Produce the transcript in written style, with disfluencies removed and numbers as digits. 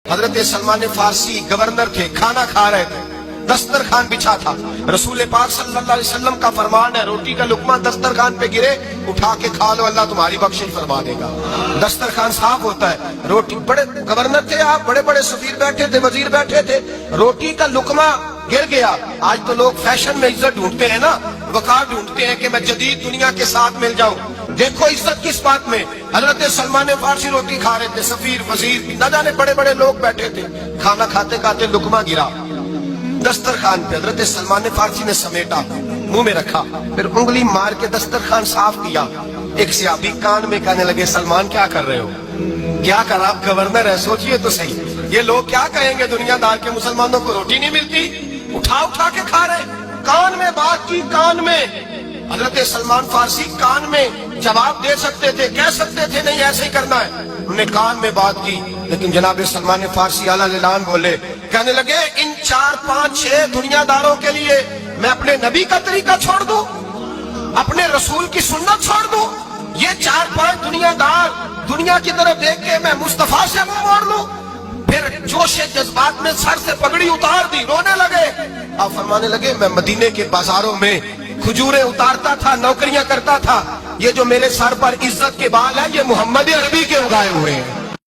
حضرت سلمان فارسی گورنر تھے، کھانا کھا رہے تھے، دسترخوان بچھا تھا، رسول پاک صلی اللہ علیہ وسلم کا فرمان ہے روٹی کا لقمہ دسترخوان پہ گرے اٹھا کے کھا لو، اللہ تمہاری بخشش فرما دے گا۔ دسترخوان صاف ہوتا ہے، روٹی بڑے گورنر تھے آپ، بڑے بڑے سفیر بیٹھے تھے، وزیر بیٹھے تھے، روٹی کا لقمہ گر گیا۔ آج تو لوگ فیشن میں عزت ڈھونڈتے ہیں نا، وقار ڈھونڈتے ہیں کہ میں جدید دنیا کے ساتھ مل جاؤں۔ دیکھو عزت کس بات میں، حضرت سلمان فارسی روٹی کھا رہے تھے، سفیر وزیر نہ جانے بڑے بڑے لوگ بیٹھے تھے، کھانا کھاتے کھاتے لقمہ گرا دسترخوان پہ، حضرت سلمان فارسی نے سمیٹا، منہ میں رکھا، پھر انگلی مار کے دسترخوان صاف کیا۔ ایک صحابی کان میں کہنے لگے سلمان کیا کر رہے ہو، کیا کر، آپ گورنر ہے، سوچئے تو صحیح، یہ لوگ کیا کہیں گے دنیا دار کے مسلمانوں کو روٹی نہیں ملتی، اٹھا اٹھا کے کھا رہے۔ کان میں بات کی، کان میں حضرت سلمان فارسی کان میں جواب دے سکتے تھے، کہہ سکتے تھے نہیں ایسے ہی کرنا ہے، انہوں نے کان میں بات کی، لیکن جناب سلمان فارسی اعلیٰ اعلان بولے، کہنے لگے ان 4 5 6 دنیا داروں کے لیے میں اپنے نبی کا طریقہ چھوڑ دوں، اپنے رسول کی سنت چھوڑ دوں، یہ 4 5 دنیا دار دنیا کی طرف دیکھ کے میں مصطفیٰ سے منہ موڑ لوں؟ پھر جوش جذبات میں سر سے پگڑی اتار دی، رونے لگے۔ آپ فرمانے لگے میں مدینے کے بازاروں میں کھجوریں اتارتا تھا، نوکریاں کرتا تھا، یہ جو میرے سر پر عزت کے بال ہیں یہ محمد عربی کے اگائے ہوئے ہیں۔